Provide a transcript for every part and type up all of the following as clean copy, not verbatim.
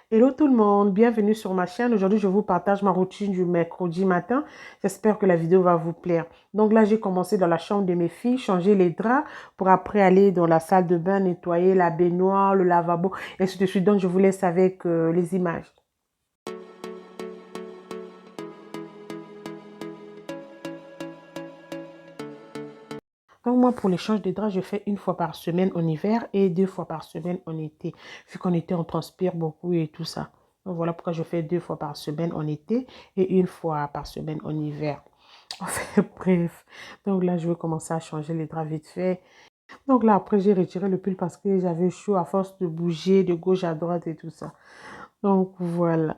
Hello tout le monde, bienvenue sur ma chaîne. Aujourd'hui, je vous partage ma routine du mercredi matin. J'espère que la vidéo va vous plaire. Donc là, j'ai commencé dans la chambre de mes filles, changer les draps pour après aller dans la salle de bain, nettoyer la baignoire, le lavabo, et ainsi de suite. Donc, je vous laisse avec les images. Donc moi, pour l'échange de draps, je fais une fois par semaine en hiver et 2 fois par semaine en été. Vu qu'en été, on transpire beaucoup et tout ça. Donc voilà pourquoi je fais 2 fois par semaine en été et une fois par semaine en hiver. Enfin, bref. Donc là, je vais commencer à changer les draps vite fait. Donc là, après, j'ai retiré le pull parce que j'avais chaud à force de bouger de gauche à droite et tout ça. Donc voilà.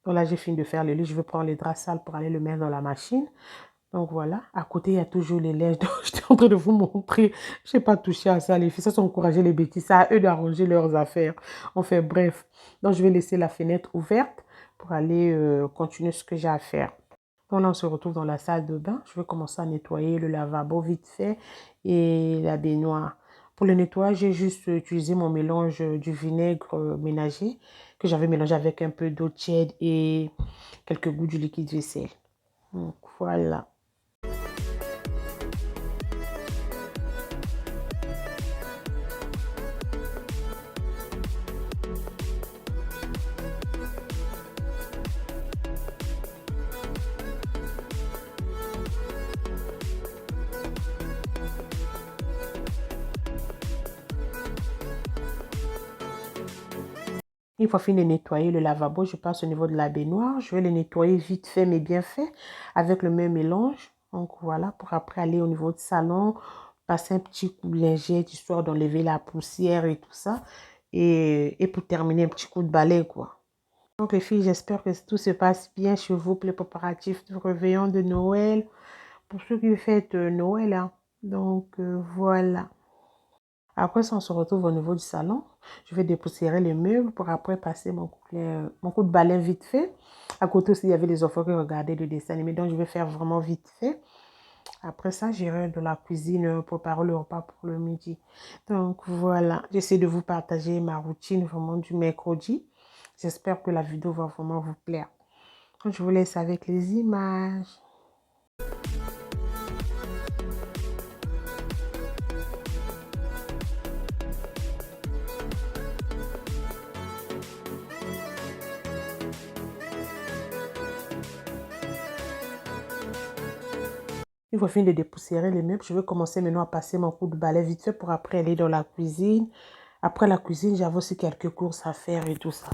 Donc là, j'ai fini de faire le lit. Je vais prendre les draps sales pour aller le mettre dans la machine. Donc voilà, à côté, il y a toujours les lèvres. Donc, j'étais en train de vous montrer. Je n'ai pas touché à ça. Les filles, ça, sont encouragées les bêtises. C'est à eux d'arranger leurs affaires. Enfin, bref. Donc, je vais laisser la fenêtre ouverte pour aller continuer ce que j'ai à faire. Donc là, on se retrouve dans la salle de bain. Je vais commencer à nettoyer le lavabo vite fait et la baignoire. Pour le nettoyage, j'ai juste utilisé mon mélange du vinaigre ménager que j'avais mélangé avec un peu d'eau tiède et quelques gouttes du liquide vaisselle. Donc, voilà. Une fois fini de nettoyer le lavabo, je passe au niveau de la baignoire. Je vais le nettoyer vite fait, mais bien fait, avec le même mélange. Donc voilà, pour après aller au niveau du salon, passer un petit coup de lingette, histoire d'enlever la poussière et tout ça. Et pour terminer, un petit coup de balai, quoi. Donc les filles, j'espère que tout se passe bien chez vous pour les préparatifs du réveillon de Noël. Pour ceux qui fêtent Noël, hein. Donc voilà. Après ça, on se retrouve au niveau du salon. Je vais dépoussiérer les meubles pour après passer mon coup de balai vite fait. À côté aussi, il y avait les enfants qui regardaient le dessin animé. Donc, je vais faire vraiment vite fait. Après ça, j'irai de la cuisine préparer le repas pour le midi. Donc, voilà. J'essaie de vous partager ma routine vraiment du mercredi. J'espère que la vidéo va vraiment vous plaire. Donc, je vous laisse avec les images. Une fois fini de dépoussiérer les meubles, je vais commencer maintenant à passer mon coup de balai vite fait pour après aller dans la cuisine. Après la cuisine, j'avais aussi quelques courses à faire et tout ça.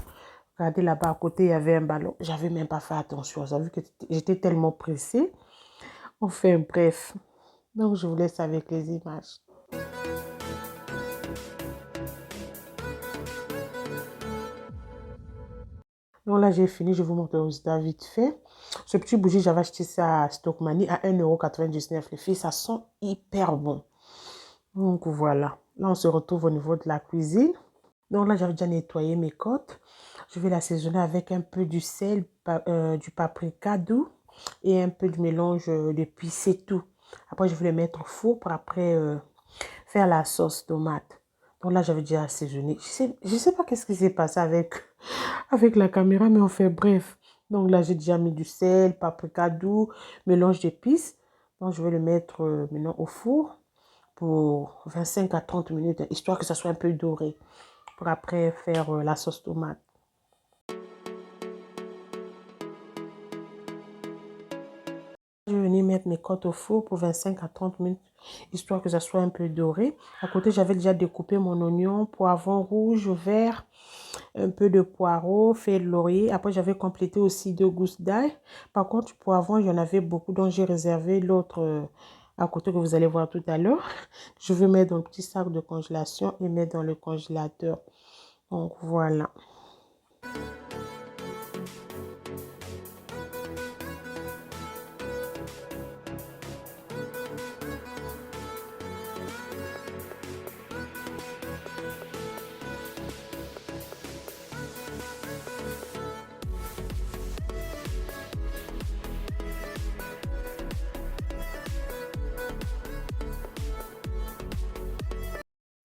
Regardez là-bas à côté, il y avait un ballon. J'avais même pas fait attention. J'ai vu que j'étais tellement pressée. Enfin, bref. Donc, je vous laisse avec les images. Donc là, j'ai fini. Je vous montre le résultat vite fait. Ce petit bougie, j'avais acheté ça à Stockmanie à 1,99 € les filles. Ça sent hyper bon. Donc, voilà. Là, on se retrouve au niveau de la cuisine. Donc là, j'avais déjà nettoyé mes côtes. Je vais l'assaisonner avec un peu du sel, du paprika doux et un peu de mélange d'épices, c'est tout. Après, je vais le mettre au four pour après faire la sauce tomate. Donc là, j'avais déjà assaisonné. Je sais pas qu'est-ce qui s'est passé avec la caméra, mais enfin, bref. Donc là, j'ai déjà mis du sel, paprika doux, mélange d'épices. Donc, je vais le mettre maintenant au four pour 25 à 30 minutes, histoire que ça soit un peu doré pour après faire la sauce tomate. Je vais venir mettre mes côtes au four pour 25 à 30 minutes, histoire que ça soit un peu doré. À côté, j'avais déjà découpé mon oignon, poivron rouge, vert, un peu de poireau, feuille de laurier. Après, j'avais complété aussi 2 gousses d'ail. Par contre, du poivron, il y en avait beaucoup, donc j'ai réservé l'autre à côté que vous allez voir tout à l'heure. Je vais mettre dans le petit sac de congélation et mettre dans le congélateur. Donc, voilà.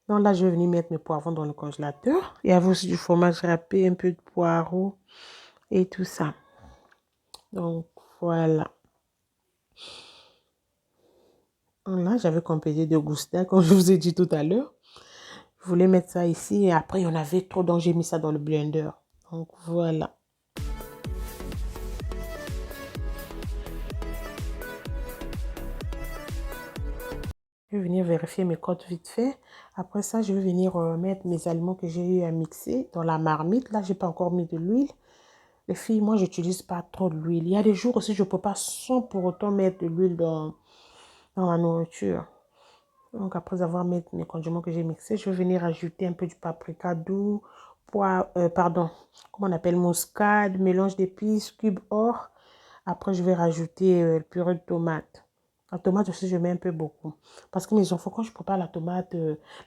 Donc là, je vais venir mettre mes poivrons dans le congélateur. Il y avait aussi du fromage râpé, un peu de poireau et tout ça. Donc voilà. Là, j'avais complété de goustin, comme je vous ai dit tout à l'heure. Je voulais mettre ça ici et après, il y en avait trop, donc j'ai mis ça dans le blender. Donc voilà. Je vais venir vérifier mes côtes vite fait. Après ça, je vais venir mettre mes aliments que j'ai eu à mixer dans la marmite. Là, je n'ai pas encore mis de l'huile. Les filles, moi, je n'utilise pas trop de l'huile. Il y a des jours aussi, je ne peux pas sans pour autant mettre de l'huile dans la nourriture. Donc, après avoir mis mes condiments que j'ai mixés, je vais venir ajouter un peu du paprika doux, pardon, comment on appelle, muscade, mélange d'épices, cube or. Après, je vais rajouter le purée de tomate. La tomate aussi, je mets un peu beaucoup. Parce que mes enfants, quand je prépare la tomate,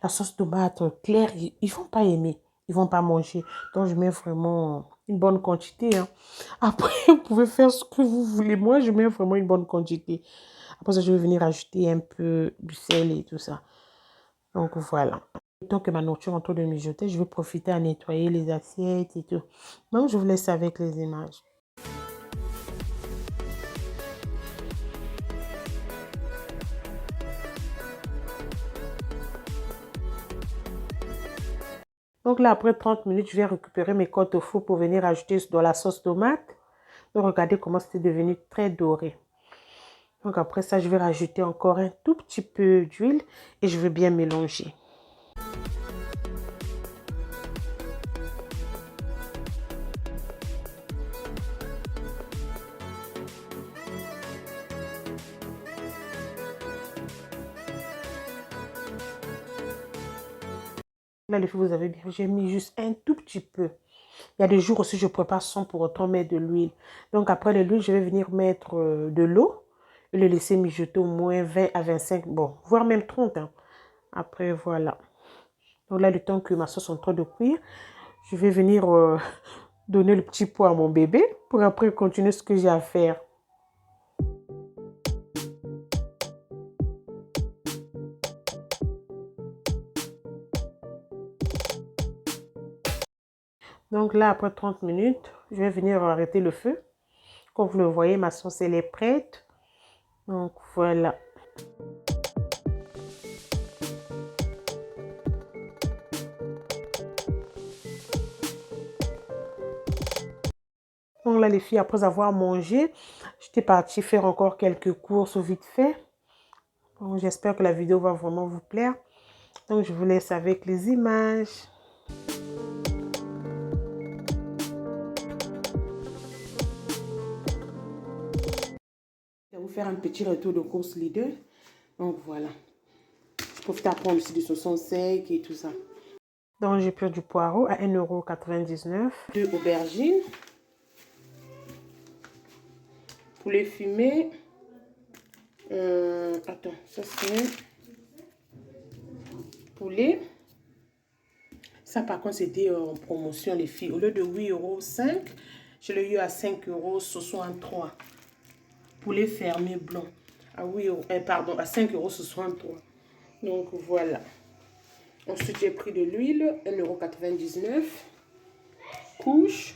la sauce tomate claire, ils ne vont pas aimer. Ils ne vont pas manger. Donc, je mets vraiment une bonne quantité. Hein. Après, vous pouvez faire ce que vous voulez. Moi, je mets vraiment une bonne quantité. Après ça, je vais venir ajouter un peu du sel et tout ça. Donc, voilà. Tant que ma nourriture est en train de mijoter, je vais profiter à nettoyer les assiettes et tout. Donc, je vous laisse avec les images. Donc là, après 30 minutes, je vais récupérer mes côtes au four pour venir ajouter dans la sauce tomate. Donc, regardez comment c'était devenu très doré. Donc, après ça, je vais rajouter encore un tout petit peu d'huile et je vais bien mélanger. Là, les filles, vous avez bien, j'ai mis juste un tout petit peu. Il y a des jours aussi, je prépare sans pour autant mettre de l'huile. Donc, après l'huile, je vais venir mettre de l'eau et le laisser mijoter au moins 20 à 25, bon, voire même 30. Hein. Après, voilà. Donc là, le temps que ma sauce est en train de cuire, je vais venir donner le petit pot à mon bébé pour après continuer ce que j'ai à faire. Donc là, après 30 minutes, je vais venir arrêter le feu. Comme vous le voyez, ma sauce, elle est prête. Donc voilà. Donc là, les filles, après avoir mangé, j'étais partie faire encore quelques courses vite fait. J'espère que la vidéo va vraiment vous plaire. Donc, je vous laisse avec les images. Je vais vous faire un petit retour de course Lidl. Donc, voilà. Je profite à prendre aussi du saucisson sec et tout ça. Donc, j'ai pris du poireau à 1,99 €. 2 aubergines. Poulet fumé. Attends, ça c'est poulet. Ça, par contre, c'était en promotion, les filles. Au lieu de 8,5 €, je l'ai eu à 5,63 €. Poulet fermé blanc. À 8 euros, pardon, à 5,63 €. Donc, voilà. Ensuite, j'ai pris de l'huile, 1,99 €. Couche.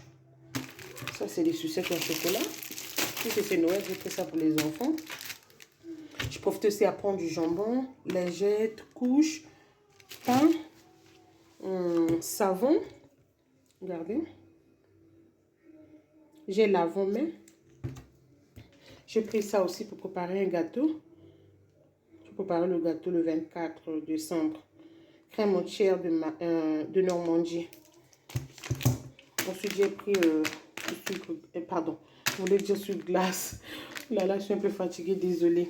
Ça, c'est des sucettes en chocolat. Puisque c'est Noël, j'ai pris ça pour les enfants. Je profite aussi à prendre du jambon, lingette, couche, pain, savon. Regardez. J'ai l'avant-main. J'ai pris ça aussi pour préparer un gâteau. Je vais préparer le gâteau le 24 décembre. Crème entière de Normandie. Ensuite, j'ai pris du sucre, pardon, je voulais dire sucre glace. Là, je suis un peu fatiguée, désolée.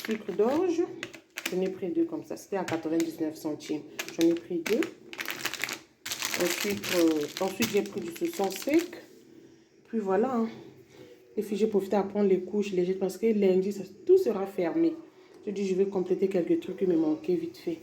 Sucre d'orge, j'en ai pris 2 comme ça. C'était à 99 centimes. J'en ai pris 2. Ensuite j'ai pris du saucisson sec. Puis voilà. Hein. Et puis, j'ai profité à prendre les couches légères parce que lundi, tout sera fermé. Je dis, je vais compléter quelques trucs qui me manquaient vite fait.